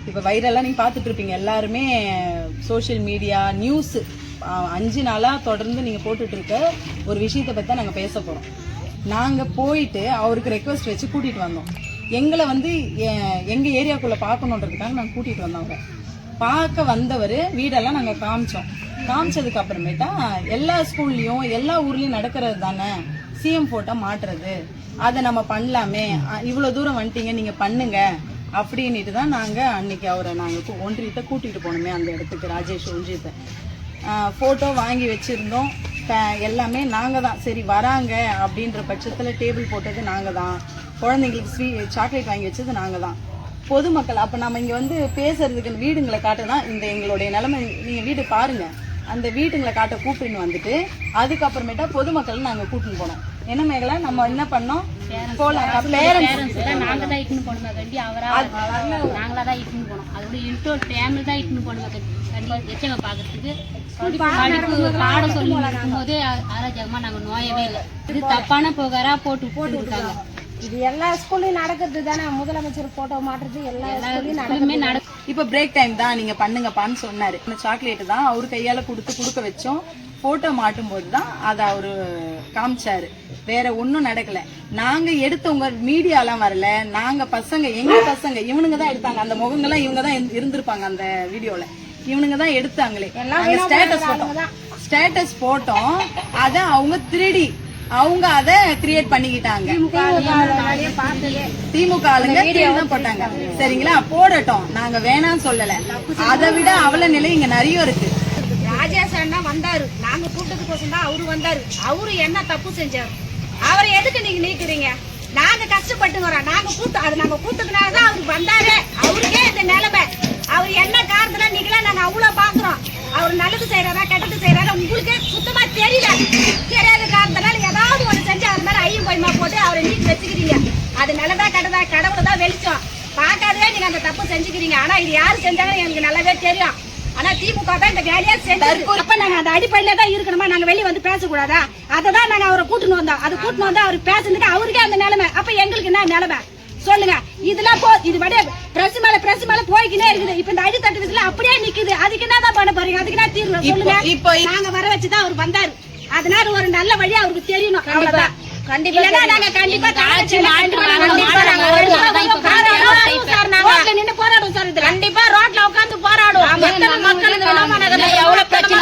இப்ப வைரலா நீங்க பாத்துட்டு இருப்பீங்க எல்லாருமே சோசியல் மீடியா நியூஸ் 5 நாளா தொடர்ந்து நீங்க போட்டுட்டு இருக்க ஒரு விஷயத்தை பத்தி தான் நாங்க பேச போறோம். நாங்க போயிட்டு அவருக்கு ரெக்வஸ்ட் வச்சு கூட்டிட்டு வந்தோம். எங்களை வந்து எங்க ஏரியாக்குள்ள பாக்கணுன்றதுக்காக நாங்க கூட்டிட்டு வந்தோங்க. பார்க்க வந்தவர் வீடெல்லாம் நாங்க காமிச்சதுக்கு அப்புறமேட்டா எல்லா ஸ்கூல்லயும் எல்லா ஊர்லயும் நடக்கிறது தானே சிஎம் போட்டோ மாட்டுறது, அதை நம்ம பண்ணலாமே, இவ்வளவு தூரம் வந்துட்டீங்க நீங்க பண்ணுங்க அப்படின்ட்டு தான் நாங்க அன்னைக்கு அவரை நாங்க ஒன்றியத்தை கூட்டிட்டு போனோமே அந்த இடத்துக்கு. ராஜேஷ் ஒன்றியத்தை போட்டோ வாங்கி வச்சிருந்தோம். எல்லாமே நாங்க தான். சரி வராங்க அப்படின்ற பட்சத்துல டேபிள் போட்டது நாங்க தான், குழந்தைங்களுக்கு சாக்லேட் வாங்கி வச்சது நாங்க தான். பொதுமக்கள் அப்ப நம்ம இங்க வந்து பேசுறதுக்கு வீடுங்களை காட்டதான் இந்த எங்களுடைய நிலைமை. நீங்க வீடு பாருங்க, அந்த வீட்டுங்களை காட்ட கூப்பிட்டுன்னு வந்துட்டு அதுக்கப்புறமேட்டா பொதுமக்கள் நாங்க கூட்டின்னு போனோம். என்ன மேகலா நம்ம என்ன பண்ணோம், நாங்கதான் இட்டுன்னு போனோம் கண்டி, நாங்களாதான் இட்டுன்னு போனோம். அதோட இன்டோர் டைம்ல தான் இட்டுன்னு போனோம் கண்டி எச்சங்க பாக்குறதுக்கு. பாடம் சொல்லி போது ஆராய்ச்சியமா நாங்க நோயவே இல்லை. இது தப்பான புகாரா போட்டு இருக்காங்க. இது எல்லா ஸ்கூல்லயும் நடக்கிறது தானே, முதலமைச்சர் போட்டோ மாட்டுறது எல்லா ஸ்கூல்லயும் நடக்கும். இப்ப பிரேக் டைம் தான் நீங்க பண்ணுங்கப்பான்னு சொன்னாரு. சாக்லேட் தான் அவரு கையால கொடுக்க வச்சோம். போட்டோ மாட்டும் போதுதான் அதை அவரு காமிச்சாரு. வேற ஒன்னும் நடக்கல. நாங்க எடுத்தவங்க மீடியாலாம் வரல. நாங்க பசங்க, எங்க பசங்க இவனுங்க தான் எடுத்தாங்க. அந்த முகங்கள்லாம் இவங்க தான் இருந்திருப்பாங்க அந்த வீடியோல. இவனுங்க தான் எடுத்தாங்களே. ஸ்டேட்டஸ் போட்டோம். அத அவங்க திருடி அவங்க அத கிரியேட் பண்ணிக்கிட்டாங்க. திமுக ஆளுங்க போட்டாங்க. சரிங்களா, போடட்டும், நாங்க வேணாம் சொல்லல. அதை விட அவல நிலை இங்க நிறைய இருக்கு. ராஜேஷ் அண்ணா வந்தாரு, நாங்க கூட்டத்துக்கு தான் அவரு வந்தாரு. அவரு என்ன தப்பு செஞ்சாரு, அவரை எதுக்கு நீங்க நீக்குறீங்க? நாங்க கஷ்டப்பட்டுங்கிறோம். நாங்க கூட்டத்துனாலதான் அவரு வந்தாரு. அவருக்கே இந்த நிலைமை. அவர் என்ன காரணத்துல நீங்களா நாங்க அவ்வளவு பாக்குறோம். அவர் நல்லது செய்யறாரா கெட்டது செய்யறாரா உங்களுக்கே சுத்தமா தெரியல. தெரியாத காரணத்தினால ஏதாவது ஒண்ணு செஞ்சு அவர் மேல ஐயம் பயமா போட்டு அவரை நீக்கி வச்சுக்கிறீங்க. அது நல்லதா கெட்டதா கடவுள் தான் வெளிச்சம். பார்க்காதவே நீங்க அந்த தப்பு செஞ்சுக்கிறீங்க. ஆனா இது யாரு செஞ்சாங்கன்னு எனக்கு நல்லாவே தெரியும். ஆனா திமுக தான் இந்த வேலையா செஞ்சாரு. அப்ப நாங்க அந்த அடிப்படையில தான் இருக்கணுமா? நாங்க வெளியே வந்து பேசக்கூடாதா? அததான் நாங்க அவரை கூட்டுன்னு வந்தோம். அது கூட்டுன்னு வந்தா அவர் பேசுறதுக்கு அவருக்கே அந்த நிலைமை. அப்ப எங்களுக்கு என்ன நிலைமை சொல்லுங்க? இதெல்லாம் இது விட பிரஸ் மேல போய்க்கினே இருக்குது. இப்ப இந்த அடித்தட்டு விஷயத்துல அப்படியே நிக்குது. அதுக்கு என்னதான் பண்ண போறீங்க? அதுக்கு என்ன தீர்வு சொல்லுங்க? இப்போ நாங்க வர வச்சுதான் அவர் வந்தாரு. அதனால ஒரு நல்ல வழி அவருக்கு தெரியணும். அவ்வளவுதான். கண்டிப்பா நாங்க கண்டிப்பா நின்று போராடுவோம் சார். கண்டிப்பா ரோட்ல உட்காந்து போராடுவோம். மக்களுக்கு எவ்வளவு பிரச்சனை